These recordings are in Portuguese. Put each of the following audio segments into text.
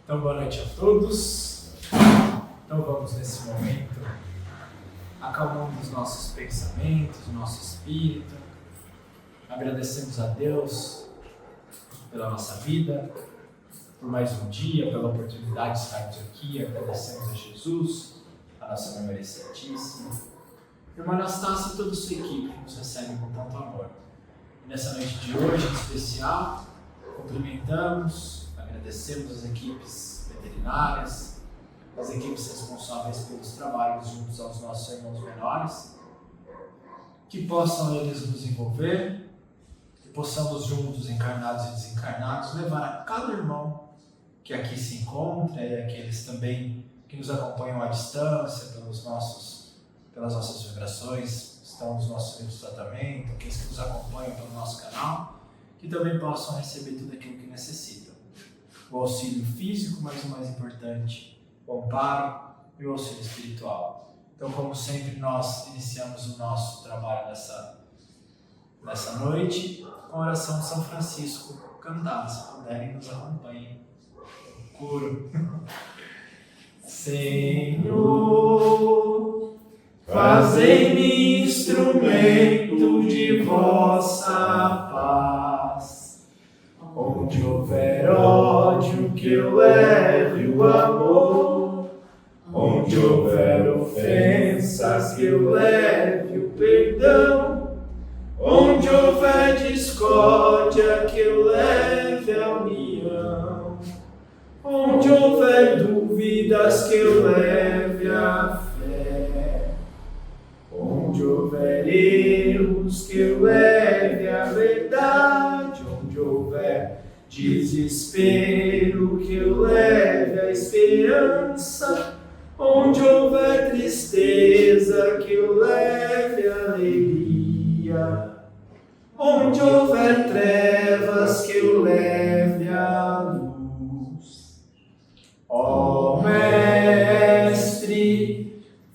Então, boa noite a todos. Então, vamos nesse momento acalmando os nossos pensamentos, o nosso espírito. Agradecemos a Deus pela nossa vida, por mais um dia, pela oportunidade de estarmos aqui. Agradecemos a Jesus, a nossa Mãe Santíssima, Irmã Anastácia e toda a sua equipe que nos recebe com tanto amor. E nessa noite de hoje, em especial, cumprimentamos, agradecemos as equipes veterinárias, as equipes responsáveis pelos trabalhos juntos aos nossos irmãos menores, que possam eles nos envolver, que possamos juntos, encarnados e desencarnados, levar a cada irmão que aqui se encontra e aqueles também que nos acompanham à distância pelas nossas vibrações, estão nos nossos centros de tratamento, aqueles que nos acompanham pelo nosso canal, que também possam receber tudo aquilo que necessitam. O auxílio físico, mas o mais importante, o amparo e o auxílio espiritual. Então, como sempre, nós iniciamos o nosso trabalho nessa noite com a oração de São Francisco cantada. Se puderem, nos acompanhem. Coro. Senhor, fazei-me instrumento de vossa paz. Onde houver ódio, que eu leve o amor. Onde houver ofensas, que eu leve o perdão. Onde houver discórdia, que eu leve a união. Onde houver dúvidas, que eu leve a fé. Onde houver erros, que eu leve a verdade. Onde houver desespero, que eu leve a esperança. Onde houver tristeza, que eu leve a alegria. Onde houver trevas, que eu leve a luz. Ó Mestre,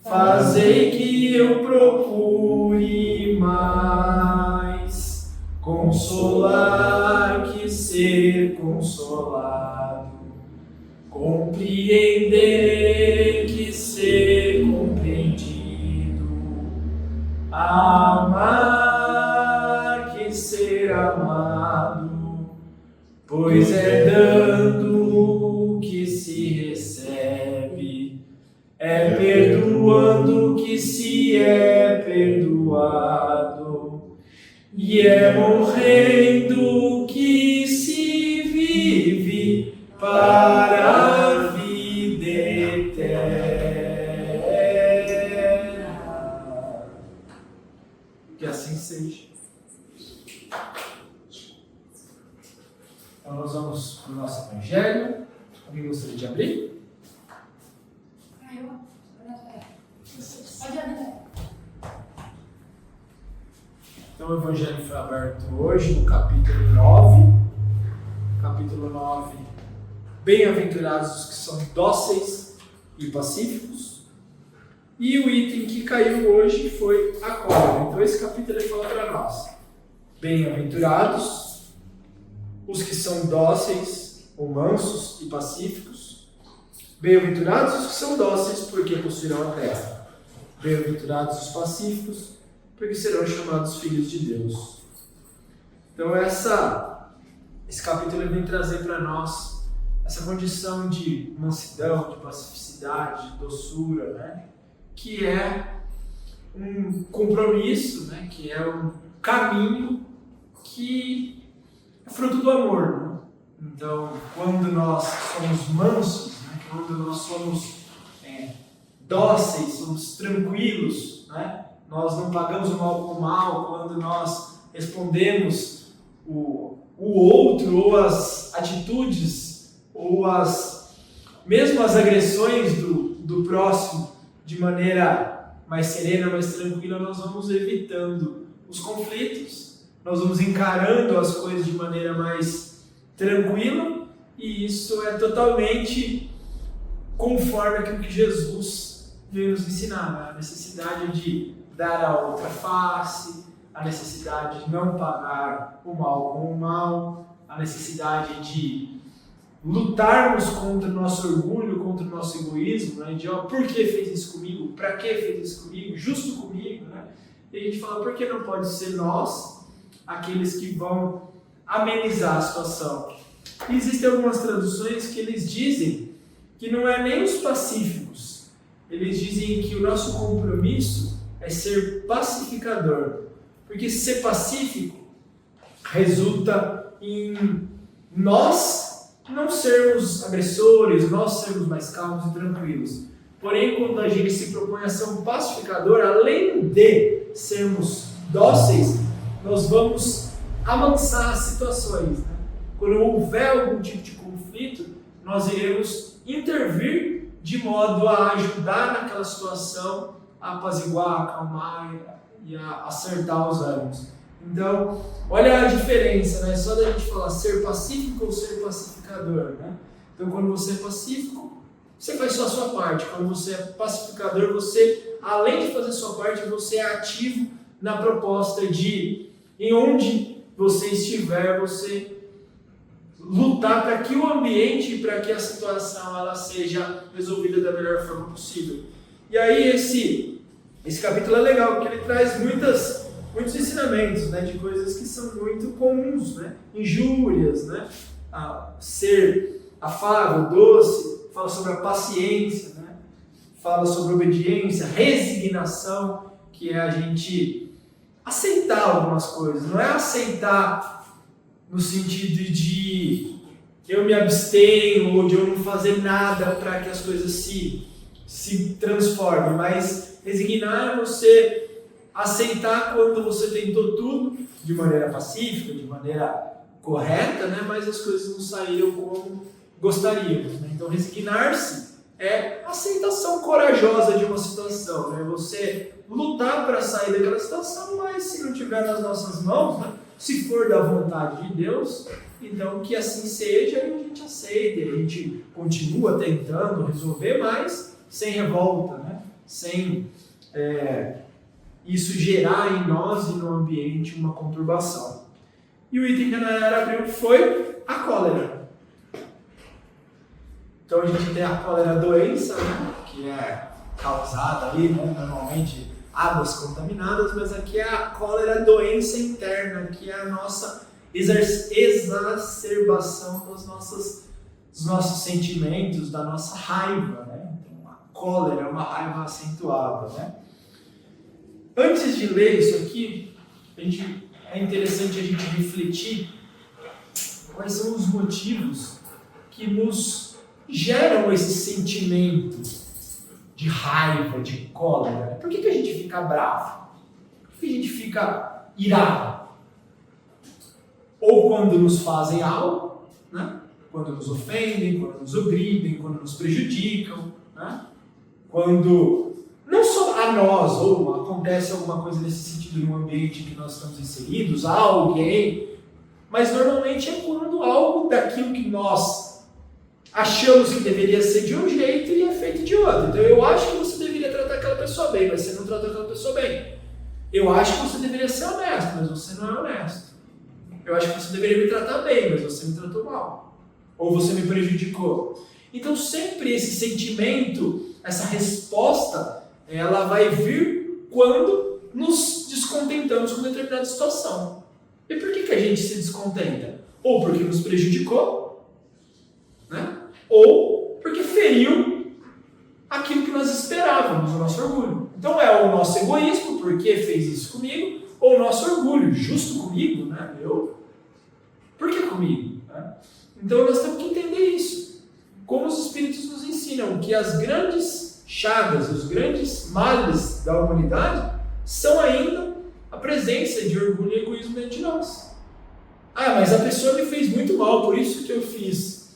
fazei que eu procure mais consolar que ser consolado, compreender que ser compreendido, amar que ser amado, pois é dando que se recebe, é perdoando que se é perdoado, e é morrendo que se vive para a vida eterna. Que assim seja. Então nós vamos para o nosso Evangelho. Alguém gostaria de abrir? Pode abrir. Então o Evangelho foi aberto hoje no capítulo 9. Capítulo 9. Bem-aventurados os que são dóceis e pacíficos. E o item que caiu hoje foi a cólera. Então esse capítulo ele fala para nós. Bem-aventurados os que são dóceis ou mansos e pacíficos. Bem-aventurados os que são dóceis, porque possuirão a terra. Bem-aventurados os pacíficos, porque serão chamados filhos de Deus. Então esse capítulo vem trazer para nós essa condição de mansidão, de pacificidade, de doçura, né? Que é um compromisso, né? Que é um caminho que é fruto do amor. Né? Então, quando nós somos mansos, né? Quando nós somos dóceis, somos tranquilos, né? Nós não pagamos o mal com o mal, quando nós respondemos o outro, ou as atitudes, ou mesmo as agressões do próximo de maneira mais serena, mais tranquila, nós vamos evitando os conflitos, nós vamos encarando as coisas de maneira mais tranquila, e isso é totalmente conforme aquilo que Jesus veio nos ensinar, né? A necessidade de dar a outra face, a necessidade de não pagar o mal com o mal, a necessidade de lutarmos contra o nosso orgulho, contra o nosso egoísmo, né? De por que fez isso comigo? Para que fez isso comigo? Justo comigo, né? E a gente fala, por que não pode ser nós aqueles que vão amenizar a situação? E existem algumas traduções que eles dizem que não é nem os pacíficos. Eles dizem que o nosso compromisso é ser pacificador. Porque ser pacífico resulta em nós não sermos agressores, nós sermos mais calmos e tranquilos. Porém, quando a gente se propõe a ser um pacificador, além de sermos dóceis, nós vamos amansar as situações, né? Quando houver algum tipo de conflito, nós iremos intervir de modo a ajudar naquela situação, a apaziguar, a acalmar e a acertar os ânimos. Então, olha a diferença, né? Só da gente falar ser pacífico ou ser pacificador, né? Então, quando você é pacífico, você faz só a sua parte. Quando você é pacificador, você, além de fazer a sua parte, você é ativo na proposta de, em onde você estiver, você lutar para que o ambiente e para que a situação ela seja resolvida da melhor forma possível. E aí esse capítulo é legal, porque ele traz muitos ensinamentos, né, de coisas que são muito comuns, né? Injúrias, né? Ser afável, doce, fala sobre a paciência, né? Fala sobre obediência, resignação, que é a gente aceitar algumas coisas. Não é aceitar no sentido de eu me abstenho ou de eu não fazer nada para que as coisas se transformem, mas resignar é você aceitar quando você tentou tudo de maneira pacífica, de maneira correta, né? Mas as coisas não saíram como gostaríamos, né? Então resignar-se é a aceitação corajosa de uma situação, né? Você lutar para sair daquela situação, mas se não tiver nas nossas mãos, né? Se for da vontade de Deus, então que assim seja e a gente aceita, a gente continua tentando resolver, mas sem revolta, né? Sem isso gerar em nós e no ambiente uma conturbação. E o item que a Nayara abriu foi a cólera. Então a gente tem a cólera doença, né? Que é causada ali, né? Normalmente águas contaminadas, mas aqui é a cólera doença interna, que é a nossa exacerbação dos nossos sentimentos, da nossa raiva, né? Então, a cólera é uma raiva acentuada, né? Antes de ler isso aqui, é interessante a gente refletir quais são os motivos que nos geram esse sentimento de raiva, de cólera. Por que a gente fica bravo? Por que a gente fica irado? Ou quando nos fazem algo, né? Quando nos ofendem, quando nos oprimem, quando nos prejudicam, né? Quando não só a nós, ou acontece alguma coisa nesse sentido no ambiente em que nós estamos inseridos, a alguém, mas normalmente é quando algo daquilo que nós achamos que deveria ser de um jeito e é feito de outro. Então eu acho que você deveria tratar aquela pessoa bem, mas você não tratou aquela pessoa bem. Eu acho que você deveria ser honesto, mas você não é honesto. Eu acho que você deveria me tratar bem, mas você me tratou mal. Ou você me prejudicou. Então sempre esse sentimento, essa resposta, ela vai vir quando nos descontentamos com determinada situação. E por que a gente se descontenta? Ou porque nos prejudicou, né? Ou porque feriu aquilo que nós esperávamos, o nosso orgulho. Então é o nosso egoísmo, porque fez isso comigo, ou o nosso orgulho, justo comigo, né? Por que comigo? Né? Então nós temos que entender isso. Como os Espíritos nos ensinam que as grandes chagas, os grandes males da humanidade são ainda a presença de orgulho e egoísmo dentro de nós. Ah, mas a pessoa me fez muito mal, por isso que eu fiz,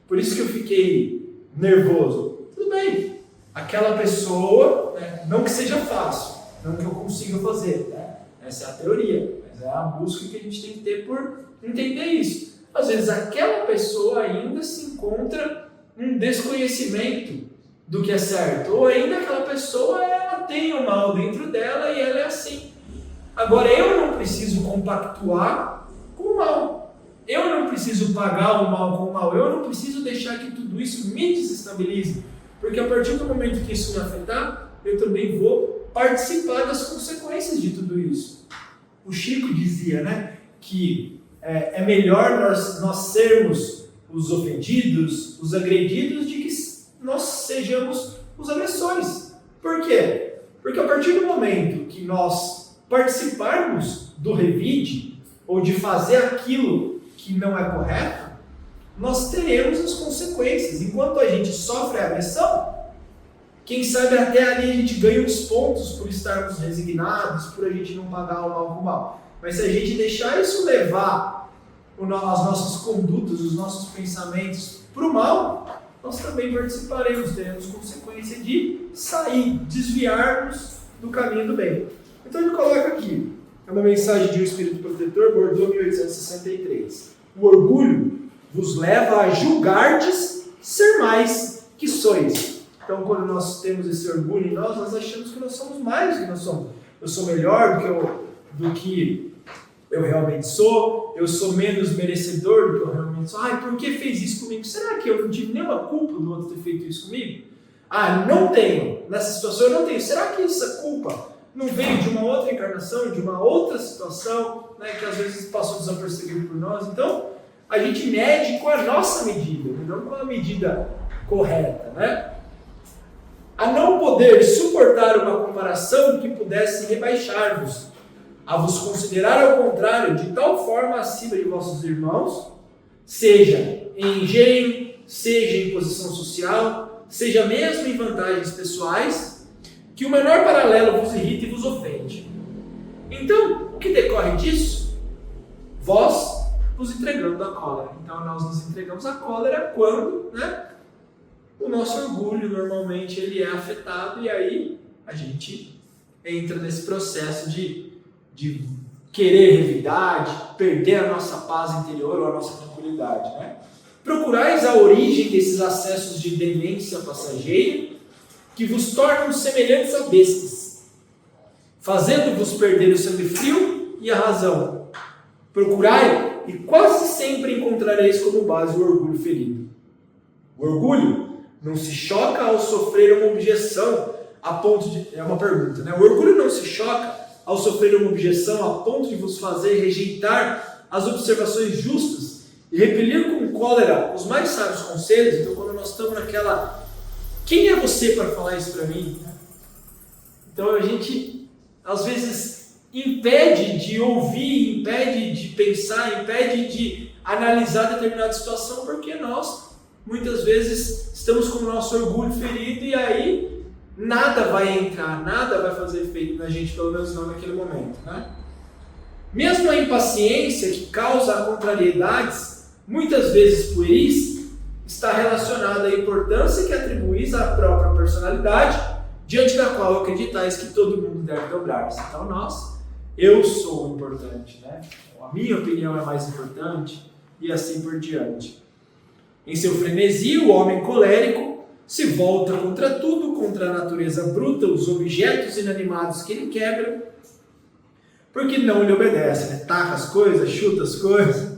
por isso que eu fiquei nervoso. Tudo bem, aquela pessoa, né, não que seja fácil, não que eu consiga fazer, né? Essa é a teoria, mas é a busca que a gente tem que ter por entender isso. Às vezes aquela pessoa ainda se encontra um desconhecimento do que é certo, ou ainda aquela pessoa ela tem o mal dentro dela e ela é assim. Agora eu não preciso compactuar com o mal. Eu não preciso pagar o mal com o mal. Eu não preciso deixar que tudo isso me desestabilize. Porque a partir do momento que isso me afetar, eu também vou participar das consequências de tudo isso. O Chico dizia, né, que é melhor nós sermos os ofendidos, os agredidos, de que nós sejamos os agressores. Por quê? Porque a partir do momento que nós participarmos do revide, ou de fazer aquilo que não é correto, nós teremos as consequências. Enquanto a gente sofre a agressão, quem sabe até ali a gente ganha uns pontos por estarmos resignados, por a gente não pagar o mal com o mal. Mas se a gente deixar isso levar as nossas condutas, os nossos pensamentos para o mal, nós também participaremos, teremos consequência de sair, desviarmos do caminho do bem. Então ele coloca aqui, é uma mensagem de um Espírito Protetor, Bordeaux, 1863. O orgulho vos leva a julgardes ser mais que sois. Então, quando nós temos esse orgulho em nós achamos que nós somos mais do que nós somos. Eu sou melhor do que eu realmente sou, eu sou menos merecedor do que eu realmente sou. Por que fez isso comigo? Será que eu não tive nenhuma culpa do outro ter feito isso comigo? Não tenho. Nessa situação eu não tenho. Será que essa culpa não veio de uma outra encarnação, de uma outra situação, né, que às vezes passou desapercebido por nós? Então, a gente mede com a nossa medida, não com a medida correta, né? A não poder suportar uma comparação que pudesse rebaixar-vos, a vos considerar ao contrário, de tal forma acima de vossos irmãos, seja em engenho, seja em posição social, seja mesmo em vantagens pessoais, que o menor paralelo vos irrita e vos ofende. Então, o que decorre disso? Vós vos entregando à cólera. Então, nós nos entregamos à cólera quando, o nosso orgulho, normalmente, ele é afetado, e aí a gente entra nesse processo de querer revidar, de perder a nossa paz interior ou a nossa tranquilidade, né? Procurais a origem desses acessos de demência passageira que vos tornam semelhantes a bestas, fazendo-vos perder o sangue frio e a razão. Procurai e quase sempre encontrareis como base o orgulho ferido. O orgulho não se choca ao sofrer uma objeção a ponto de... É uma pergunta, né? O orgulho não se choca ao sofrer uma objeção a ponto de vos fazer rejeitar as observações justas e repelir com cólera os mais sábios conselhos. Então, quando nós estamos naquela... Quem é você para falar isso para mim? Então, a gente, às vezes, impede de ouvir, impede de pensar, impede de analisar determinada situação, porque nós, muitas vezes, estamos com o nosso orgulho ferido e aí nada vai entrar, nada vai fazer efeito na gente, pelo menos não naquele momento, né? Mesmo a impaciência que causa contrariedades, muitas vezes pueris, está relacionada à importância que atribuís à própria personalidade, diante da qual acreditais que todo mundo deve dobrar-se. Então eu sou importante, né? A minha opinião é mais importante, e assim por diante. Em seu frenesi, o homem colérico se volta contra tudo, contra a natureza bruta, os objetos inanimados que ele quebra, porque não lhe obedece, né? Taca as coisas, chuta as coisas.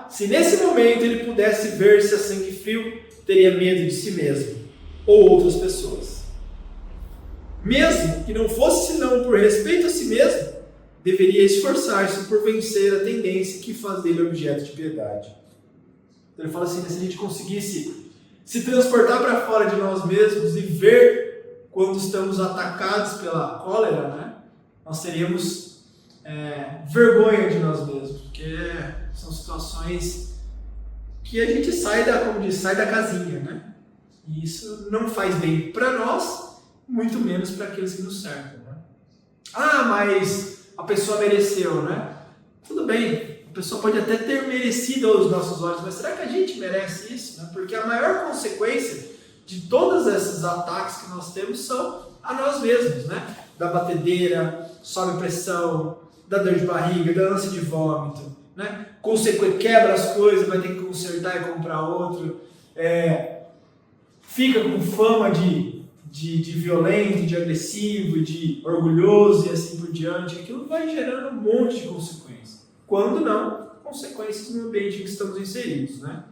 Se nesse momento ele pudesse ver-se a sangue frio, teria medo de si mesmo ou outras pessoas. Mesmo que não fosse senão por respeito a si mesmo, deveria esforçar-se por vencer a tendência que faz dele objeto de piedade. Então ele fala assim, se a gente conseguisse se transportar para fora de nós mesmos e ver quando estamos atacados pela cólera, né? Nós teríamos vergonha de nós mesmos, porque são situações que a gente sai da casinha, né? E isso não faz bem para nós, muito menos para aqueles que nos cercam, né? Mas a pessoa mereceu, né? Tudo bem. A pessoa pode até ter merecido aos nossos olhos, mas será que a gente merece isso? Né? Porque a maior consequência de todos esses ataques que nós temos são a nós mesmos, né? Da batedeira, sobe pressão, da dor de barriga, da ânsia de vômito, né? Quebra as coisas, vai ter que consertar e comprar outro, fica com fama de violento, de agressivo, de orgulhoso e assim por diante. Aquilo vai gerando um monte de consequências. Quando não, consequências no ambiente em que estamos inseridos, né?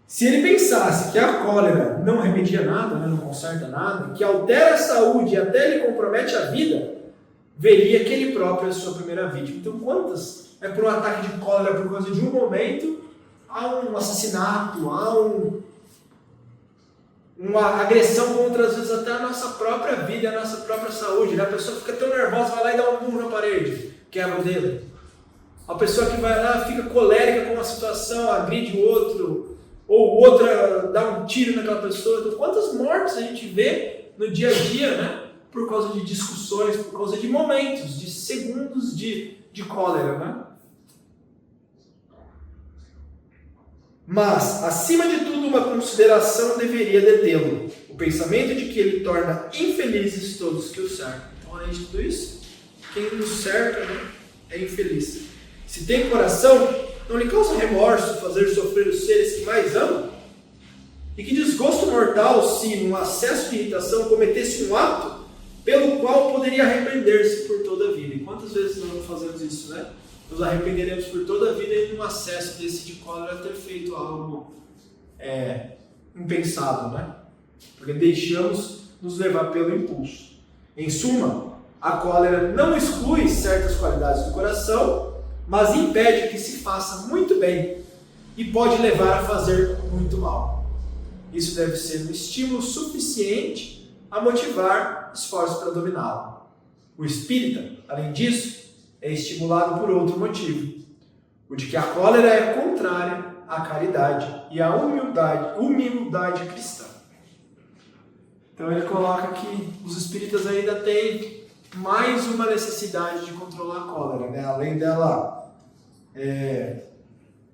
Se ele pensasse que a cólera não remedia nada, né, não conserta nada, que altera a saúde e até lhe compromete a vida, veria que ele próprio é a sua primeira vítima. Então, quantas é por um ataque de cólera por causa de um momento, há um assassinato, há uma agressão contra, às vezes, até a nossa própria vida, a nossa própria saúde, né? A pessoa fica tão nervosa, vai lá e dá um murro na parede, quebra o dedo. A pessoa que vai lá fica colérica com uma situação, agride o outro, ou o outro dá um tiro naquela pessoa. Então, quantas mortes a gente vê no dia a dia, né? Por causa de discussões, por causa de momentos, de segundos de cólera, né? Mas, acima de tudo, uma consideração deveria detê-lo. O pensamento de que ele torna infelizes todos que o cercam. Então, além de tudo isso, quem nos cerca, né, é infeliz. Se tem coração, não lhe causa remorso fazer sofrer os seres que mais ama? E que desgosto mortal se, num acesso de irritação, cometesse um ato pelo qual poderia arrepender-se por toda a vida. E quantas vezes nós não fazemos isso, né? Nos arrependeremos por toda a vida e num acesso desse de cólera ter feito algo impensado, né? Porque deixamos nos levar pelo impulso. Em suma, a cólera não exclui certas qualidades do coração, mas impede que se faça muito bem e pode levar a fazer muito mal. Isso deve ser um estímulo suficiente a motivar esforços para dominá-lo. O espírita, além disso, é estimulado por outro motivo, o de que a cólera é contrária à caridade e à humildade cristã. Então ele coloca que os espíritas ainda têm mais uma necessidade de controlar a cólera, né? Além dela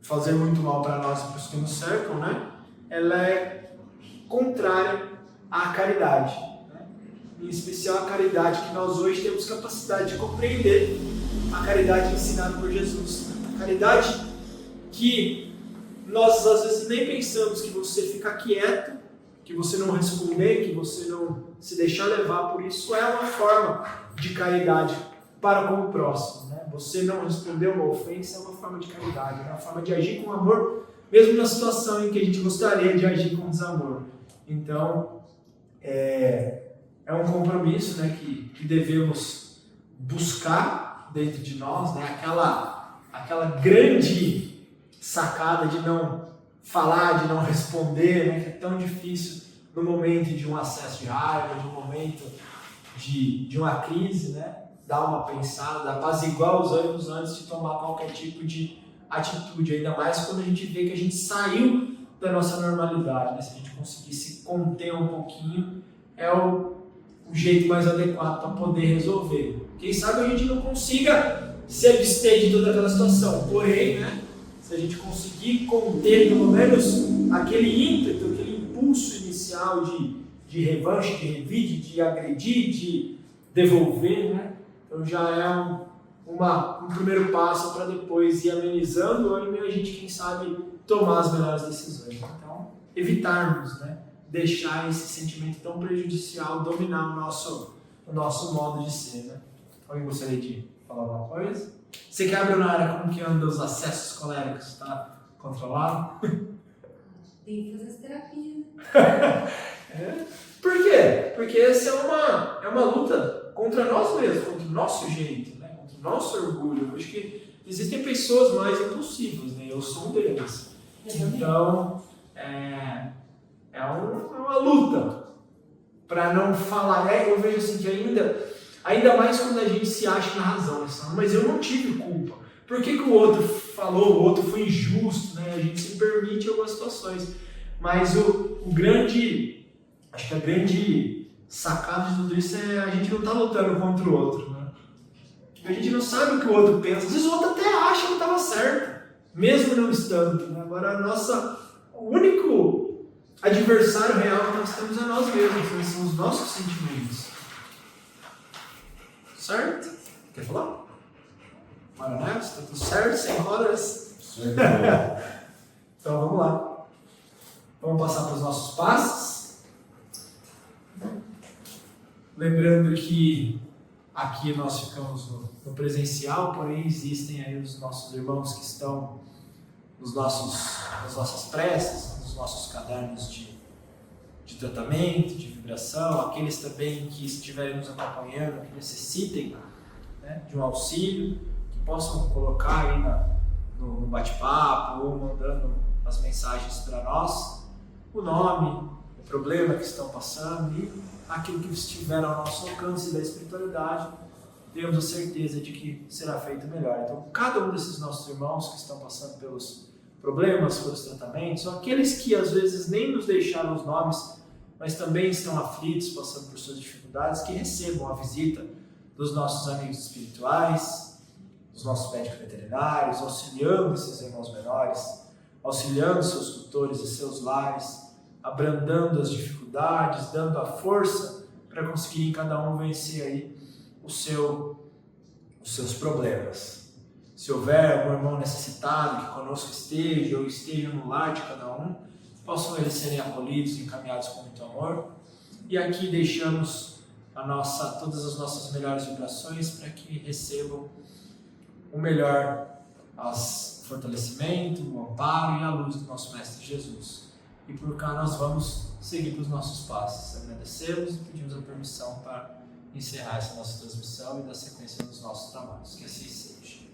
fazer muito mal para nós e para os que nos cercam, né? Ela é contrária à caridade, né? Em especial a caridade que nós hoje temos capacidade de compreender, a caridade ensinada por Jesus, né? A caridade que nós às vezes nem pensamos, que você ficar quieto, que você não responder, que você não se deixar levar por isso, é uma forma de caridade para com o próximo, né? Você não responder uma ofensa é uma forma de caridade, é uma forma de agir com amor, mesmo na situação em que a gente gostaria de agir com desamor. Então, é um compromisso, né, que devemos buscar dentro de nós, né? Aquela grande sacada de não falar, de não responder, né, que é tão difícil no momento de um acesso de raiva, de um momento de uma crise, né? Dar uma pensada, apaziguar os ânimos antes de tomar qualquer tipo de atitude, ainda mais quando a gente vê que a gente saiu da nossa normalidade, né? Se a gente conseguir se conter um pouquinho, é o jeito mais adequado para poder resolver. Quem sabe a gente não consiga se abster de toda aquela situação, porém, né, se a gente conseguir conter pelo menos aquele ímpeto, aquele impulso inicial de revanche, de revide, de agredir, de devolver, né? Então já é um primeiro passo para depois ir amenizando o ânimo e a gente, quem sabe, tomar as melhores decisões. Então, evitarmos, né, deixar esse sentimento tão prejudicial dominar o nosso modo de ser, né? Alguém gostaria de falar alguma coisa? Você que abre na área, como que anda os acessos coléricos? Está controlado? Tem que fazer essa terapia. Por quê? Porque essa é uma luta contra nós mesmos, contra o nosso jeito, né? Contra o nosso orgulho. Eu acho que existem pessoas mais impulsivas, né? Eu sou um deles. Então, é uma luta para não falar. Eu vejo assim que ainda mais quando a gente se acha na razão, né? Mas eu não tive culpa. Por que o outro falou, o outro foi injusto, né? A gente se permite algumas situações. Mas acho que a grande sacada de tudo isso é a gente não tá lutando contra o outro, né? A gente não sabe o que o outro pensa. Às vezes o outro até acha que estava certo, mesmo não estando, né? Agora o único adversário real que nós temos é nós mesmos, né? São os nossos sentimentos. Certo? Quer falar? Bora nessa? Tá tudo certo? Sem rodas? Então vamos lá. Vamos passar para os nossos passos. Lembrando que aqui nós ficamos no presencial, porém existem aí os nossos irmãos que estão nas nossas preces, nos nossos cadernos de tratamento, de vibração, aqueles também que estiverem nos acompanhando, que necessitem, né, de um auxílio, que possam colocar aí no bate-papo ou mandando as mensagens para nós, o nome, o problema que estão passando e aquilo que estiver ao nosso alcance da espiritualidade, temos a certeza de que será feito melhor. Então, cada um desses nossos irmãos que estão passando pelos problemas, pelos tratamentos, ou aqueles que às vezes nem nos deixaram os nomes, mas também estão aflitos, passando por suas dificuldades, que recebam a visita dos nossos amigos espirituais, dos nossos médicos veterinários, auxiliando esses irmãos menores, auxiliando seus tutores e seus lares, abrandando as dificuldades, dando a força para conseguirem cada um vencer aí os seus problemas. Se houver algum irmão necessitado que conosco esteja ou esteja no lar de cada um, possam eles serem acolhidos e encaminhados com muito amor. E aqui deixamos todas as nossas melhores vibrações para que recebam o melhor, o fortalecimento, o amparo e a luz do nosso Mestre Jesus. E por cá nós vamos seguir para os nossos passos. Agradecemos e pedimos a permissão para encerrar essa nossa transmissão e dar sequência nos nossos trabalhos. Que assim seja.